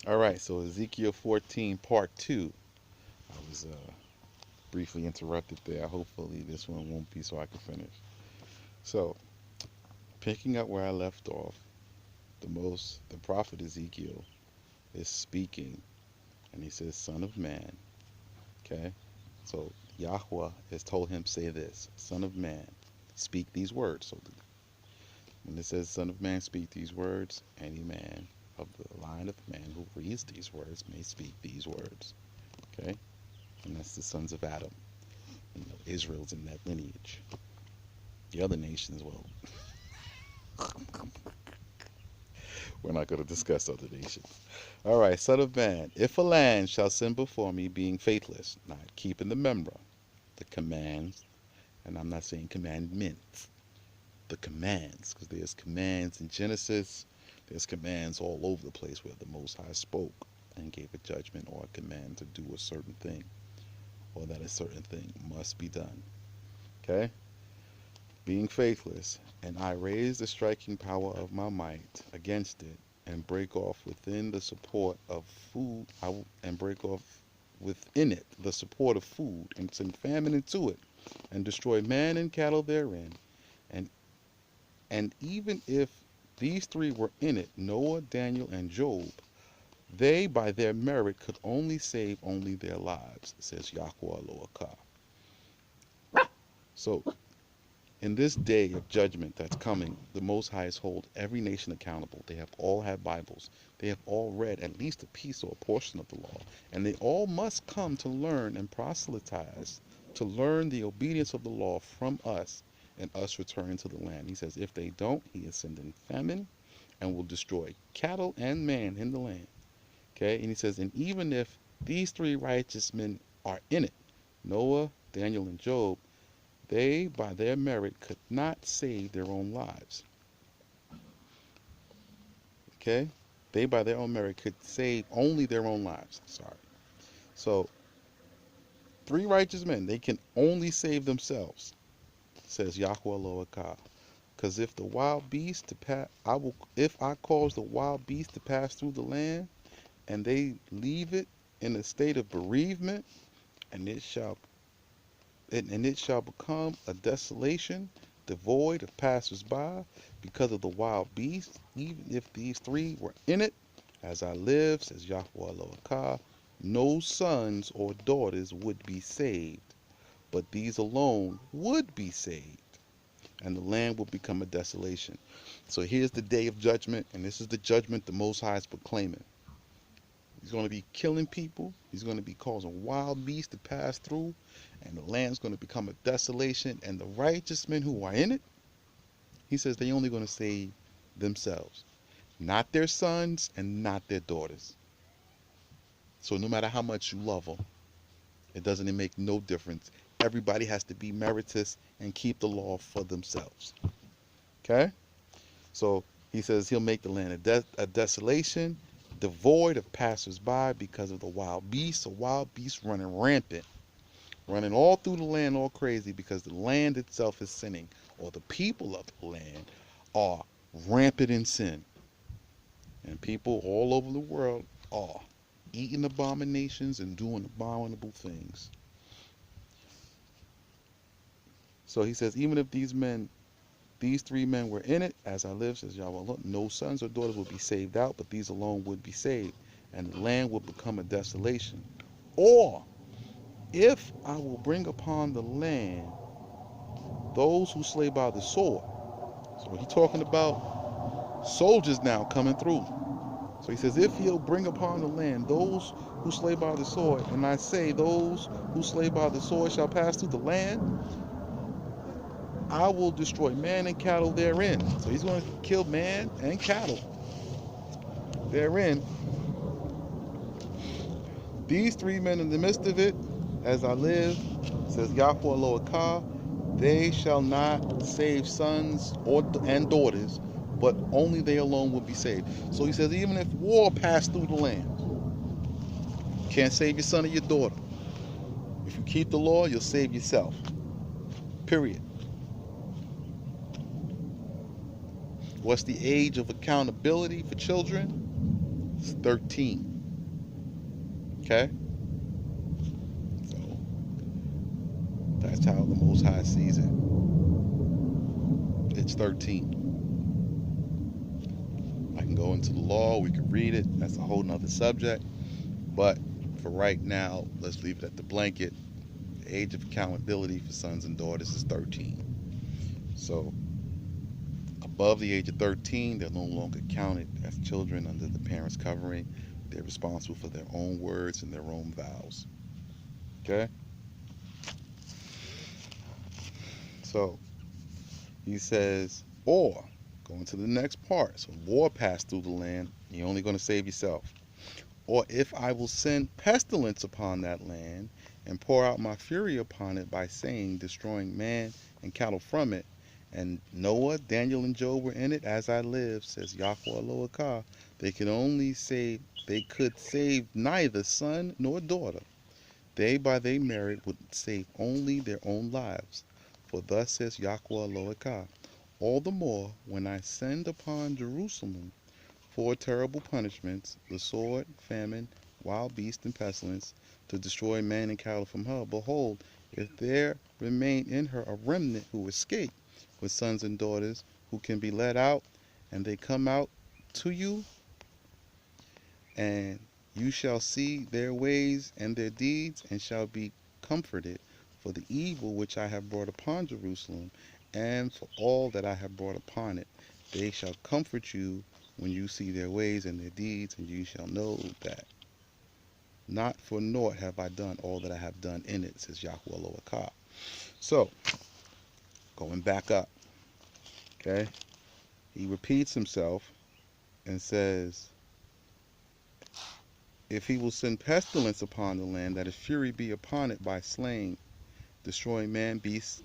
All right, so Ezekiel 14, part 2. I was briefly interrupted there. Hopefully, this one won't be so I can finish. So, picking up where I left off, the prophet Ezekiel is speaking, and he says, Son of man. Okay? So, Yahweh has told him, say this, Son of man, speak these words. So, when it says, Son of man, speak these words, any man of the line of man who reads these words may speak these words. Okay? And that's the sons of Adam. Israel's in that lineage. The other nations, well, we're not going to discuss other nations. All right, son of man, if a land shall sin before me, being faithless, not keeping the member, the commands, and I'm not saying commandments, the commands, because there's commands in Genesis, there's commands all over the place where the Most High spoke and gave a judgment or a command to do a certain thing, or that a certain thing must be done. Okay? Being faithless, and I raise the striking power of my might against it, and break off within the support of food, and break off within it the support of food, and send famine into it, and destroy man and cattle therein, and even if these three were in it, Noah, Daniel, and Job, they by their merit could only save only their lives, says Yahweh Elohim. So in this day of judgment that's coming, the Most High has hold every nation accountable. They have all had Bibles. They have all read at least a piece or a portion of the law. And they all must come to learn and proselytize, to learn the obedience of the law from us, and us returning to the land. He says, if they don't, he is sending famine and will destroy cattle and man in the land. Okay? And he says, and even if these three righteous men are in it, Noah, Daniel, and Job, they, by their merit, could not save their own lives. Okay? They, by their own merit, could save only their own lives. Sorry. So, three righteous men, they can only save themselves, says Yahweh Elohim. Because if the wild beast to pass, if I cause the wild beast to pass through the land, and they leave it in a state of bereavement, and it shall become a desolation, devoid of passers-by, because of the wild beasts, even if these three were in it, as I live, says Yahweh Elohim, no sons or daughters would be saved, but these alone would be saved, and the land will become a desolation. So here's the day of judgment, and this is the judgment the Most High is proclaiming. He's going to be killing people. He's going to be causing wild beasts to pass through, and the land's going to become a desolation. And the righteous men who are in it, he says they're only going to save themselves, not their sons and not their daughters. So no matter how much you love them, it doesn't make no difference. Everybody has to be meritorious and keep the law for themselves. Okay? So he says he'll make the land a desolation, devoid of passers-by because of the wild beasts. So wild beasts running rampant, running all through the land all crazy because the land itself is sinning, or the people of the land are rampant in sin. And people all over the world are eating abominations and doing abominable things. So he says, even if these three men were in it, as I live, says Yahweh, no sons or daughters would be saved out, but these alone would be saved, and the land would become a desolation. Or, if I will bring upon the land those who slay by the sword. So he's talking about soldiers now coming through. So he says, if he'll bring upon the land those who slay by the sword, and I say those who slay by the sword shall pass through the land, I will destroy man and cattle therein. So he's going to kill man and cattle therein. These three men in the midst of it, as I live, says Yahweh Elohim, they shall not save sons and daughters, but only they alone will be saved. So he says, even if war passed through the land, you can't save your son or your daughter. If you keep the law, you'll save yourself. Period. What's the age of accountability for children? It's 13. Okay? So that's how the Most High sees it. It's 13. I can go into the law, we can read it. That's a whole nother subject. But for right now, let's leave it at the blanket. The age of accountability for sons and daughters is 13. So above the age of 13, they're no longer counted as children under the parents' covering. They're responsible for their own words and their own vows. Okay? So he says, or, going to the next part. So war passed through the land. You're only going to save yourself. Or if I will send pestilence upon that land and pour out my fury upon it by saying, destroying man and cattle from it. And Noah, Daniel, and Job were in it. As I live, says Yahweh Elohim, they could save neither son nor daughter. They by their merit would save only their own lives. For thus says Yahweh Elohim, all the more when I send upon Jerusalem 4 terrible punishments, the sword, famine, wild beast, and pestilence, to destroy man and cattle from her. Behold, if there remain in her a remnant who escape, with sons and daughters who can be led out, and they come out to you, and you shall see their ways and their deeds, and shall be comforted for the evil which I have brought upon Jerusalem, and for all that I have brought upon it. They shall comfort you when you see their ways and their deeds, and you shall know that not for naught have I done all that I have done in it, says Yahweh Elohim. So, going back up, okay, he repeats himself and says, if he will send pestilence upon the land, that his fury be upon it by slaying, destroying man, beast,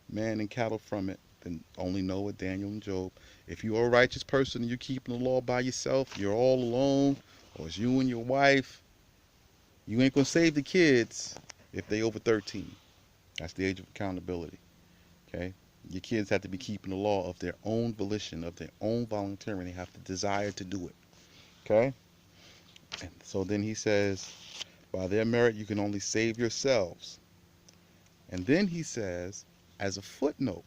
man, and cattle from it, then only Noah, Daniel, and Job. If you are a righteous person and you're keeping the law by yourself, you're all alone, or it's you and your wife, you ain't going to save the kids if they over 13. That's the age of accountability. Okay? Your kids have to be keeping the law of their own volition, of their own volunteering. They have to desire to do it. Okay? And so then he says, by their merit, you can only save yourselves. And then he says, as a footnote,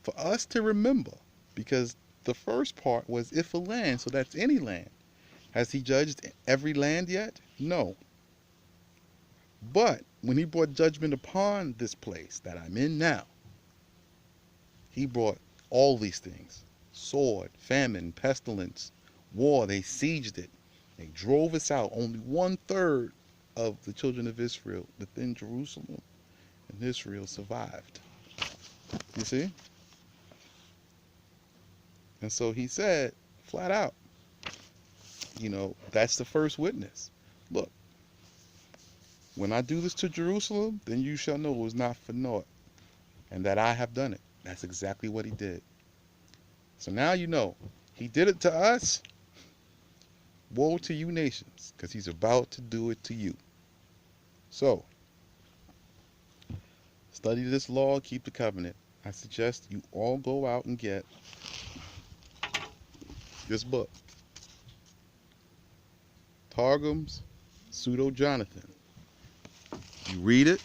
for us to remember, because the first part was if a land, so that's any land. Has he judged every land yet? No. But when he brought judgment upon this place that I'm in now, he brought all these things: sword, famine, pestilence, war. They sieged it. They drove us out. Only 1/3 of the children of Israel within Jerusalem and Israel survived. You see? And so he said, flat out, that's the first witness. Look, when I do this to Jerusalem, then you shall know it was not for naught, and that I have done it. That's exactly what he did. So now you know, he did it to us. Woe to you nations, because he's about to do it to you. So, study this law, keep the covenant. I suggest you all go out and get this book, Targum's Pseudo Jonathan. You read it,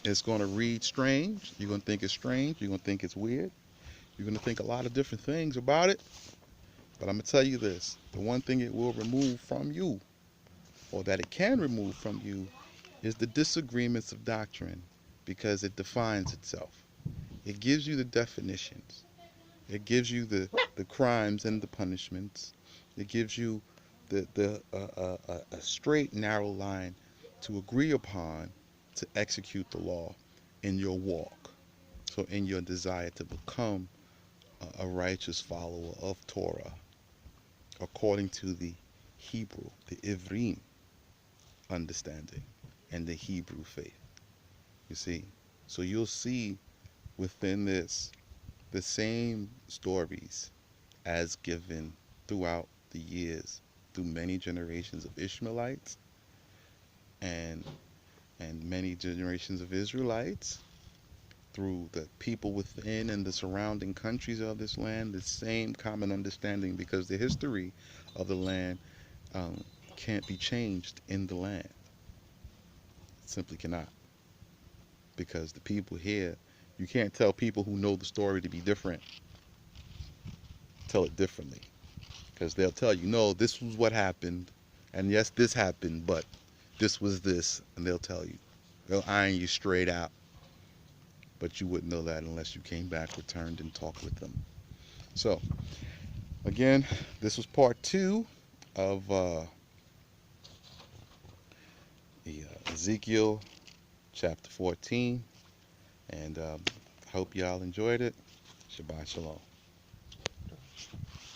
it's going to read strange. You're going to think it's strange. You're going to think it's weird. You're going to think a lot of different things about it. But I'm going to tell you this. The one thing it will remove from you, or that it can remove from you, is the disagreements of doctrine, because it defines itself. It gives you the definitions. It gives you the crimes and the punishments. It gives you a straight, narrow line to agree upon to execute the law in your walk. So in your desire to become a righteous follower of Torah, according to the Hebrew, the Ivrim understanding, and the Hebrew faith. You see? So you'll see within this the same stories as given throughout the years through many generations of Ishmaelites and many generations of Israelites, through the people within and the surrounding countries of this land, the same common understanding, because the history of the land can't be changed in the land. Simply cannot. Because the people here, you can't tell people who know the story to be different, tell it differently. Because they'll tell you, no, this was what happened. And yes, this happened, but this was this. And they'll tell you. They'll iron you straight out. But you wouldn't know that unless you came back, returned, and talked with them. So, again, this was part 2 of Ezekiel chapter 14. And I hope y'all enjoyed it. Shabbat Shalom.